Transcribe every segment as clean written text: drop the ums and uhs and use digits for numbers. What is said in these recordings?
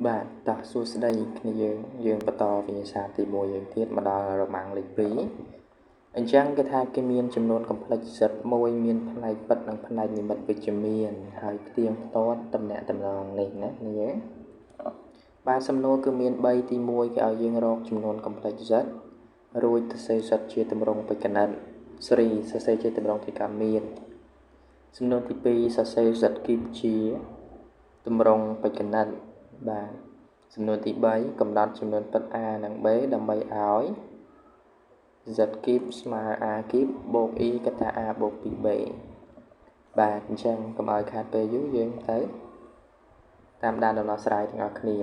បាទតោះសួស្តីគ្នាយើងបន្តវិញ្ញាសាទី1យើងទៀតមកដល់រម៉ាំងលេខ2អញ្ចឹងគេថាគេមានចំនួន complex set មួយមានផ្នែកពិតនិងផ្នែកនិមិត្តវិជ្ជមានហើយផ្ទៀងផ្ទាត់តំណាក់តំណងនេះណាគ្នាបាទសំណួរគឺមាន3ទី1គេឲ្យយើងរកចំនួន complex set រួចសរសេរ set ជាទម្រង់បេក្ខនិតស៊េរីសរសេរជាទម្រង់ទីកាមានសំណួរទី2សរសេរ set គីបជាទម្រង់បេក្ខនិតបាទសំណួរទី3កំណត់ចំនួនពិត a និង b ដើម្បីឲ្យ z គីបស្មើ a គីបបូក e កតា a បូក 2b បាទអញ្ចឹងកុំឲ្យខាតពេលយូរយើងទៅតាមដានដំណោះស្រាយទាំងអស់គ្នា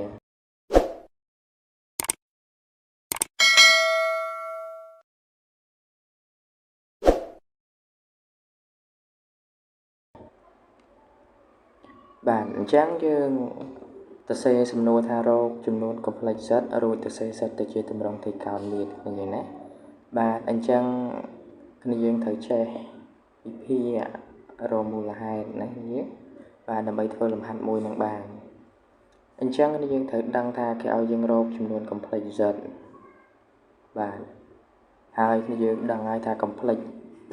បាទអញ្ចឹងយើងសរសេរសំណួរថារកចំនួន complex set រួចសរសេរ set ទៅជាទម្រង់ទីកោណមានឃើញទេណាបាទអញ្ចឹងគ្នាយើងត្រូវចេះវិភាគរកមូលហេតុណានេះបាទដើម្បីធ្វើលំហាត់មួយនឹងបានអញ្ចឹងគ្នាយើងត្រូវដឹងថាគេឲ្យយើងរកចំនួន complex set បាទហើយគ្នាយើងដឹងហើយថា complex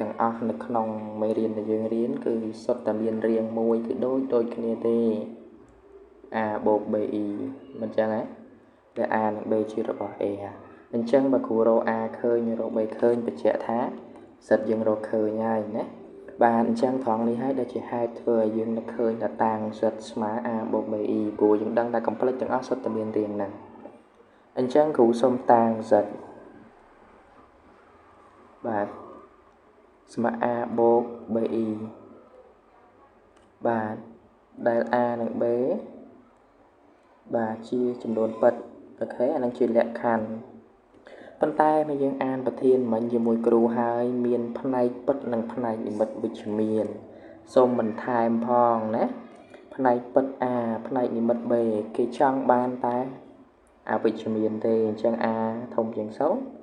ទាំងអស់នៅក្នុងមេរៀនដែលយើងរៀនគឺសុទ្ធតែមានរាងមួយគឺដូចគ្នាទេ a បូក be មិនចឹងហ៎ដែល a និង b ជារបស់ a អញ្ចឹងបើគ្រូរក a ឃើញរក b ឃើញបញ្ជាក់ថាសិតយើងរកឃើញហើយណាបាទអញ្ចឹងត្រង់នេះហើយដែលជាហេតុធ្វើឲ្យយើងនឹកឃើញថាតាំងសិតស្មើ a បូក be ព្រោះយើងដឹងថា complex ទាំងអស់សុទ្ធតែមានរាងហ្នឹងអញ្ចឹងគ្រូសុំតាំងសិតបាទស្មើ a បូក be បាទដែល a និង b បាទជាចំនួនពិតអូខេអានឹងជាលក្ខខណ្ឌប៉ុន្តែបើយើងអានប្រធានមិញជាមួយគ្រូហើយមានផ្នែកពិតនិងផ្នែកនិមិត្តវិជ្ជមានសូមបន្ថែមផងណាផ្នែកពិត a ផ្នែកនិមិត្ត b គេចង់បានតែអវិជ្ជមានទេអញ្ចឹង a ធំជាង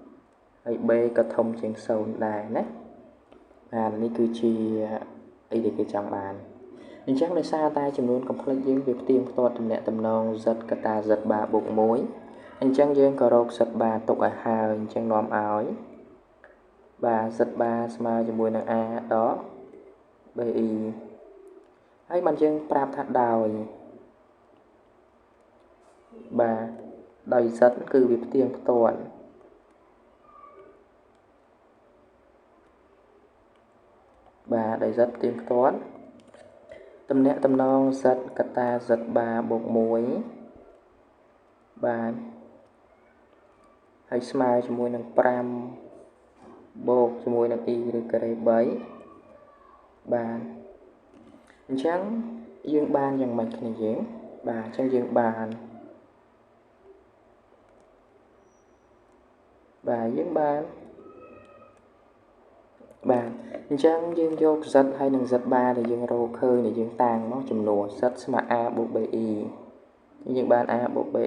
0ហើយ b ក៏ធំជាង0ដែរណាបាទនេះគឺជាអីដែលគេចង់បានអញ្ចឹងដោយសារតែចំនួន complex យើងវាផ្ទៀងផ្ទាត់តំណាក់តំណង z កតា z បាបូក1អញ្ចឹងយើងក៏រក z បាទុកឲ្យហើយអញ្ចឹងនាំឲ្យបាទ z បាស្មើជាមួយនឹង a ដក be ហើយបានយើងប្រាប់ថាដោយបាទដោយ z គឺវាផ្ទៀងផ្ទាត់បាទដោយ z ផ្ទៀងផ្ទាត់តំណាក់តំណង z កតា z បាបូក1បាទហើយស្មើជាមួយនឹង5បូកជាមួយនឹង e ឬការ៉េ3បាទអញ្ចឹងយើងបានយ៉ាងម៉េចគ្នាយើងបាទអញ្ចឹងយើងបានបាទយើងបានបាទអញ្ចឹងយើងយក z ហើយនឹង z បាដែលយើងរកឃើញដែលយើងតាំងមកចំនួន z ស្មើ a បូក be យើងបាន a បូក be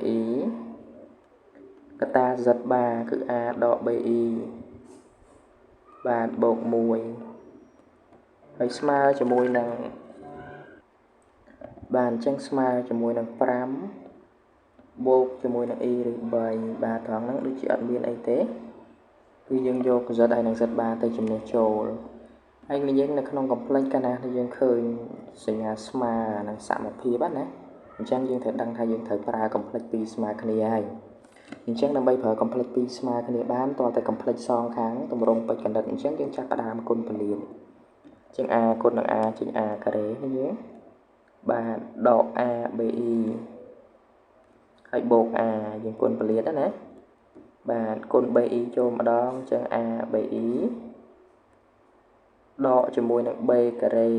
កតា z បាគឺ a ដក be បាទបូក1ហើយស្មើជាមួយនឹងបាទអញ្ចឹងស្មើជាមួយនឹង5បូកជាមួយនឹង e ឬ3បាទត្រង់ហ្នឹងដូចជាអត់មានអីទេគឺយើងយក z ហើយនឹង z បាទៅជំនួសចូលហើយយើងនៅក្នុង complex កាលណាដែលយើងឃើញសញ្ញាស្មើនឹងសមភាពណាអញ្ចឹងយើងត្រូវដឹងថាយើងត្រូវប្រើ complex 2ស្មើគ្នាហើយអញ្ចឹងដើម្បីប្រើ complex 2ស្មើគ្នាបានតើតែ complex សងខាងតម្រង់បេក្ខនិតអញ្ចឹងយើងចាប់ផ្ដើមគុណពលានអញ្ចឹង a គុណនឹង a ចេញ a ការ៉េនេះយើងបាទដក a be ហើយបូក a យើងគុណពលានណាបាទគុណ be ចូលម្ដងអញ្ចឹង a be ដកជាមួយនឹង b ការ៉េ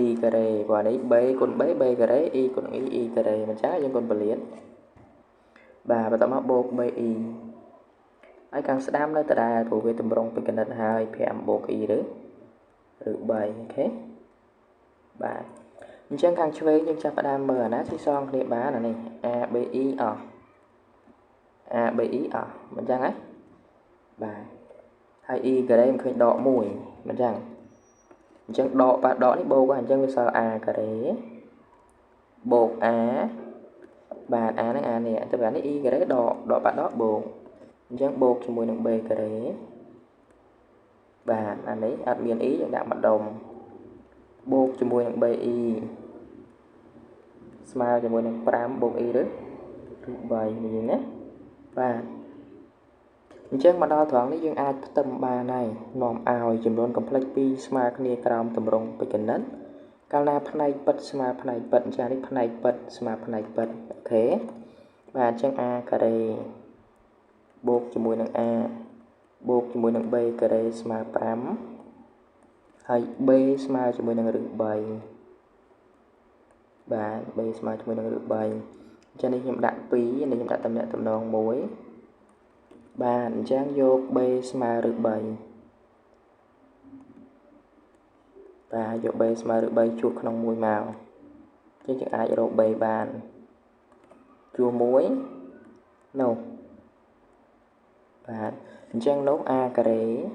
e ការ៉េព្រោះនេះ b គុណ b ការ៉េ e គុណ e ការ៉េមិនចឹងយើងគុណពលានបាទបន្តមកបូក be ហើយខាងស្ដាំនៅដដែលព្រោះវាតម្រង់បេក្ខនិតហើយ5បូក e ឬ3អូខេបាទអញ្ចឹងខាងឆ្វេងយើងចាប់ផ្ដើមមើលអាណាស៊ីសងគ្នាបានអានេះ a b e អស់ a b e អស់មិនចឹងហ៎បាទហើយ e ការ៉េមិនឃើញដក1មិនចឹងអញ្ចឹងដកនេះបូកអញ្ចឹងវាសល់ a ការ៉េ bột á bà á nó á nè từ bạn y cái đấy đỏ đỏ bạn đó bột chẳng bột cho mùi nâng bê cái đấy bà anh ấy ăn miền ý chẳng đạo mặt đồng bột cho mùi nâng bê y smile cho mùi nâng pram bột y đó bài gì nhé và chẳng mà đo thoáng lấy dương ai tầm bà này nòm ảo chùm luôn complex pi smile kia cram tầm rong bị cần đến cao na phnai bật smile phnai bật cha đi phnai bật smile phnai bật thế và chẳng a cái đây bột cho mùi nâng a bột cho mùi nâng b cái đây smile pram hay b smile cho mùi nâng được bài và b smile cho mùi nâng được bài cho nên nhầm đạn phí nên nhầm đạn tầm nhẹ tầm nòng muối bạn trang vô b smile được bài và vô b smile được bài chuột không mùi màu chứ chẳng ai vô b bàn chua muối nâu và trang nốt a cà rế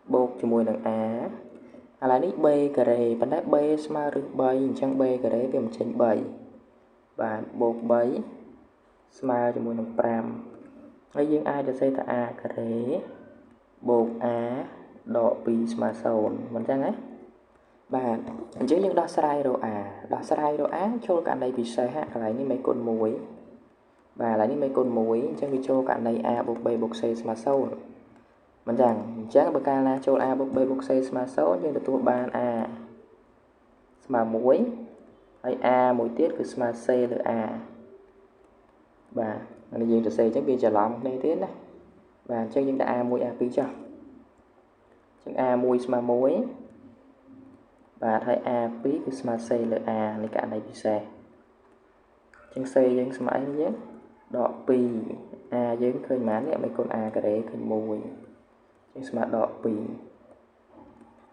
bột cho mùi nâng á à là nít b cà rế bạn đá b smile được bài trang b cà rế về một trên 7 và bột 7 smile cho mùi nâng pram ngay dương ai cho xây ta a cà rế bột á đỏ pi smile sồn mình chăng ấy và chứ những đo sai đồ á cho cả này bị sai hạ lại như mấy con muối và lại như mấy con muối chẳng bị cho cả này a bột b bột c smile sồn mình rằng chắc bậc ca là cho a bột b bột c smile sồn nhưng được tụ ban a smile muối hay a muối tiết của smile c là a và anh gì được c chắc bị trả lòng đây tiết này và chắc những đã a muối a pi cho chắc a muối smile muối và thay a pi của smile c là a này cả này bị xe chẳng c dân smile nhé đỏ pi a dân khơi mán này mấy con a cái đấy khơi mùi chẳng smile đỏ pi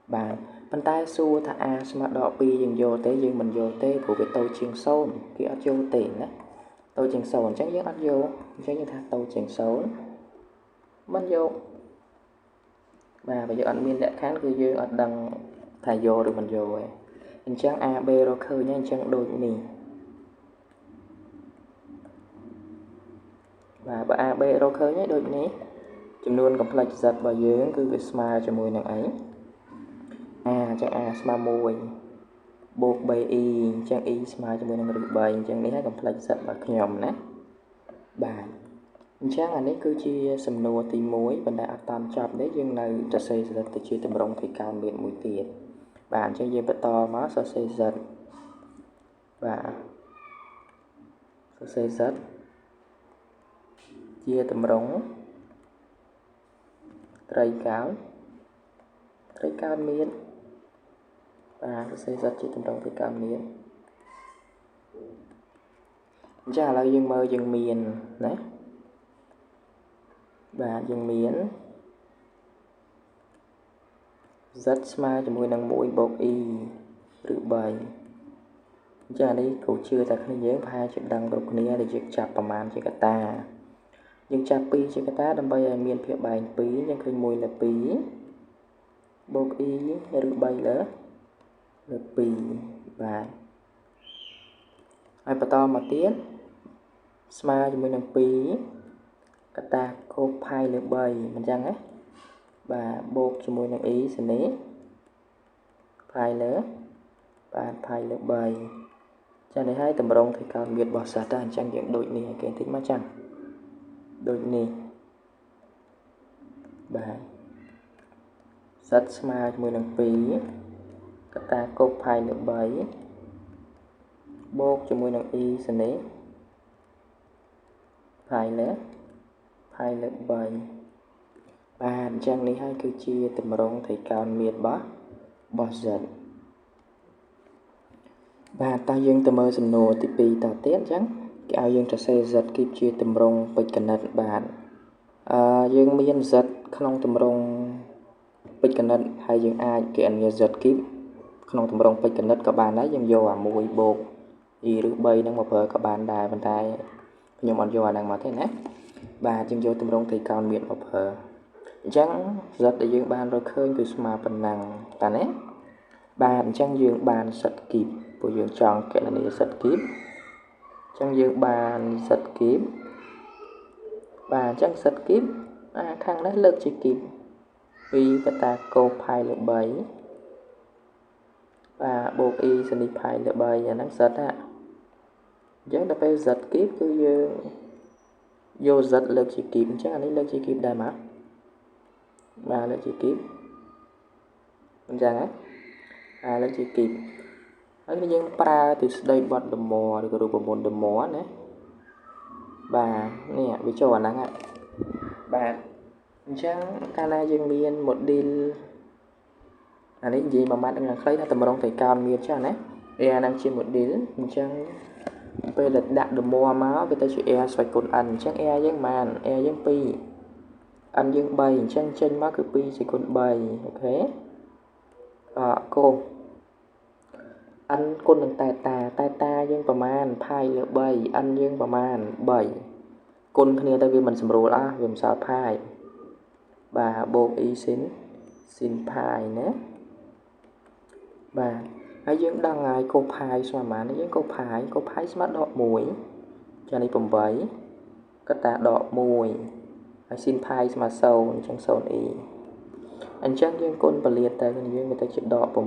và bàn tay xua thả a smile đỏ pi dừng vô tế dừng mình vô tế của cái tôi chuyên sâu khi ở vô tiền đấy tôi chuyên sâu chắc dân ắt vô chắc như thả tôi chuyên sâu mình vô và bây giờ anh miên đã kháng cứ dương ở đằng thầy vô được mình vô rồi anh chẳng a b rồi khơi nha anh chẳng đôi mì và bà a b rồi khơi nhé đôi ní chùm luôn complex giật vào dưới cứ cái smile cho mùi nặng ấy a chẳng a smile mùi bột bay y chẳng y smile cho mùi nặng được bay chẳng ní complex giật vào nhòm nè bà chắc là cứ chia sầm nua tìm muối và đã tam chập đấy nhưng nàyจะxây dựng từ chia tầm rong thì cao miền mũi tiền bạn cho dây to má sẽ xây dựng và xây dựng chia tầm rong cây cao miền và xây dựng chia tầm rong thì cao miền chắc là dương mơ dương miền đấy và dương miến rất smile cho mùi năng mũi bột y rượu bày cha đi cậu chưa ta khá nhớ hai chuyện đăng độc nia để việc chạp bà màn cho cả ta nhưng chạp pi cho cả ta đâm bay miền phía bài pí nhưng khơi mùi là pí bột y rượu bày là pí và ai bà to mà tiết smile cho mùi năng pí ta cô phai lượng bầy mình chăng ấy và bột cho mùi năng ý sẽ ní phai nữa và phai lượng bầy cho nên hai tầm rong thì còn miệt bỏ xa ta chẳng những đội nì kênh thích má chăng đội nì và rất smile cho mùi năng phí ta cô phai lượng bầy bột cho mùi năng ý sẽ ní phai nữa hai lớp bài và trang lý hai cứ chia tầm rong thì cao miệt bỏ giận và ta dương tầm mơ sầm nô thì pi ta tiết chẳng cái ao dương trà xe giật kịp chia tầm rong bịch cẩn nật bạn dương miên giật không tầm rong bịch cẩn nật hay dương ai kiện như giật kịp không tầm rong bịch cẩn nật các bạn đấy dương vô mùi bột thì được bay đang một vợ các bạn đài bàn tay nhưng mà vô đang mà thế này và chân vô tầm rong thì cao miệng một hờ chẳng giật để dương bàn rồi khơi từ mà phần năng ta nè bàn chẳng dương bàn sật kịp ពួកយើងចង់គណនាសិតគីបអញ្ចឹងយើងបានសិតគីបបាទអញ្ចឹងសិតគីបខាងនេះលើកជាគីប2កតាកូផាយលើ3បាទបូក e សនីផាយលើ3អាហ្នឹងសិតណាអញ្ចឹងដល់ពេលសិតគីបគឺយើងយកសិតលើកជាគីបអញ្ចឹងអានេះលើកជាគីបដែរមកបាទលើកជាគីបអញ្ចឹងណាលើកជាគីបហើយយើងប្រើទ្រឹស្ដីបត់លំឬក៏រូបមន្តលំណាបាទនេះវាចូលអាហ្នឹងបាទអញ្ចឹងកាលណាយើងមាន model អានេះនិយាយមួយម៉ាត់ខាងខ្លីថាតម្រងត្រីកោណមានចាស់ណា air ហ្នឹងជា model អញ្ចឹងពេលដាក់ដមមកវាទៅជា air ស្វ័យគុណ n អញ្ចឹង air យើងបាន air យើង2 n យើង3អញ្ចឹងចេញមកគឺ2សេគុណ3អូខេកូ n គុណនឹងតែតាយើងប្រមាណ pi លើ3 n យើងប្រមាណ3គុណគ្នាទៅវាមិនស្រួលវាមិនសល់ pi បាទបូក e sin pi ណាបាទហើយយើងដឹងហើយកូ pi ស្មើប៉ុន្មានយើងកូ pi ស្មើដក1ចានេះ8កតាដក1ហើយ sin pi ស្មើ0អញ្ចឹង 0e អញ្ចឹងយើងគុណពលាតទៅយើងវាទៅជាដក8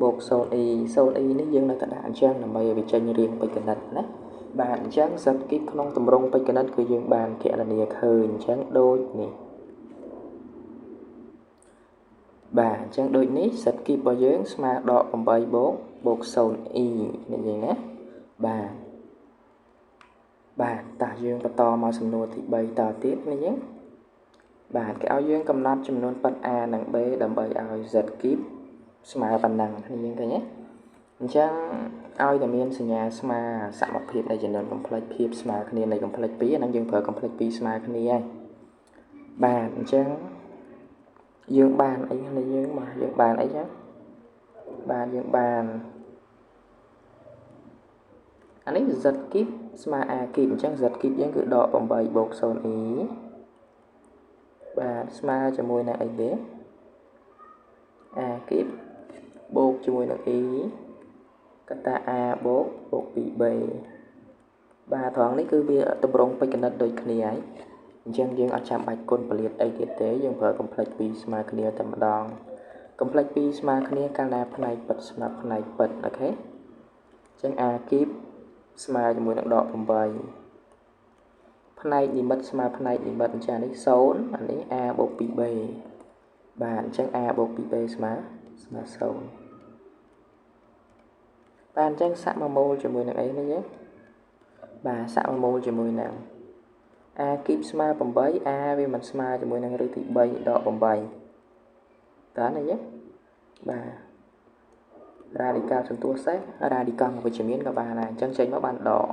បូក 0e នេះយើងនៅតែដាក់អញ្ចឹងដើម្បីឲ្យវាចេញរាងបេក្ខនិតណាបាទអញ្ចឹងសិតគីបក្នុងទម្រង់បេក្ខនិតគឺយើងបានគណនាឃើញអញ្ចឹងដូចនេះបាទអញ្ចឹងដូចនេះសិតគីបរបស់យើងស្មើដក8បូក 0e នេះយើងណាបាទតោះយើងបន្តមកសំណួរទី3តទៀតនេះយើងបាទគេឲ្យយើងកំណត់ចំនួនប៉ិត a និង b ដើម្បីឲ្យ z គីបស្មើប៉ុណ្ណឹងនេះយើងឃើញទេអញ្ចឹងឲ្យតែមានសញ្ញាស្មើសមភាពនៃចំនួនកំផ្លេចភាពស្មើគ្នានៃកំផ្លេច2អាហ្នឹងយើងប្រើកំផ្លេច2ស្មើគ្នាហើយបាទអញ្ចឹងយើងបានអីនេះយើងបានអីចឹងបាទយើងបានអានេះ z គីបស្មើ a គីបអញ្ចឹង z គីបយើងគឺដក8បូក 0e បាទស្មើជាមួយនឹងអីទេ a គីបបូកជាមួយនឹង e កតា a បូក 2b បាទត្រង់នេះគឺវាតម្រង់បេក្ខនិតដូចគ្នាហើយអញ្ចឹងយើងអត់ចាំបាច់គុណពលាតអីទៀតទេយើងប្រើកំផ្លេច2ស្មើគ្នាតែម្ដងកំផ្លេច2ស្មើគ្នាកាលណាផ្នែកពិតស្មើផ្នែកពិតអូខេអញ្ចឹង a គីបស្មើជាមួយនឹងដក8ផ្នែកលីមិតស្មើផ្នែកលីមិតអញ្ចឹងនេះ0អានេះ a បូក 2b បាទអញ្ចឹង a បូក 2b ស្មើ0បាទអញ្ចឹងសាក់1ម៉ូលជាមួយនឹងអីនេះបាទសាក់1ម៉ូលជាមួយនឹង a គីបស្មើ8 a វាមិនស្មើជាមួយនឹងឬទី3ដក8តើណាបាទរ៉ាឌីកាល់សន្ទុះសេះរ៉ាឌីកាល់មកវិជ្ជមានក៏បានដែរអញ្ចឹងចេញមកបានដក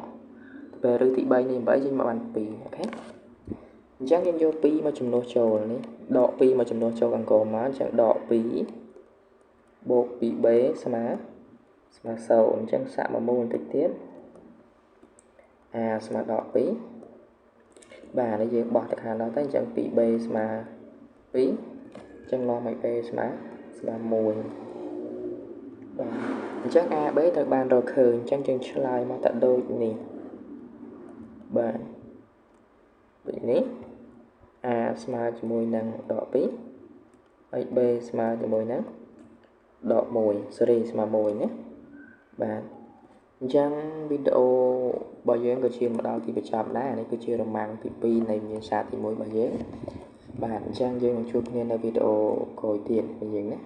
ពេលឬទី3នេះ8ចេញមកបាន2អូខេអញ្ចឹងយើងយក2មកចំនួនចូលនេះដក2មកចំនួនចូលអង្គមកអញ្ចឹងដក2បូក 2b ស្មើ0អញ្ចឹងសាក់1ម៉ូលបន្តិចទៀត a ស្មើដក2បាទនេះយើងបោះទៅខាងនោះទៅអញ្ចឹង 2b ស្មើ2អញ្ចឹងនាំឲ្យ b ស្មើ1បាទអញ្ចឹង AB ត្រូវបានរកឃើញអញ្ចឹងយើងឆ្លើយមកតែដូចនេះបាទដូចនេះ A ស្មើជាមួយនឹងដក2ហើយ B ស្មើជាមួយនឹងដក1សេរីស្មើ1ណាបាទអញ្ចឹងវីដេអូរបស់យើងក៏ជាមកដល់ទីបញ្ចប់ដែរនេះគឺជារមាំងទី2នៃវិញ្ញាសាទី1របស់យើងបាទអញ្ចឹងយើងនឹងជួបគ្នានៅវីដេអូក្រោយទៀតវិញយើងណា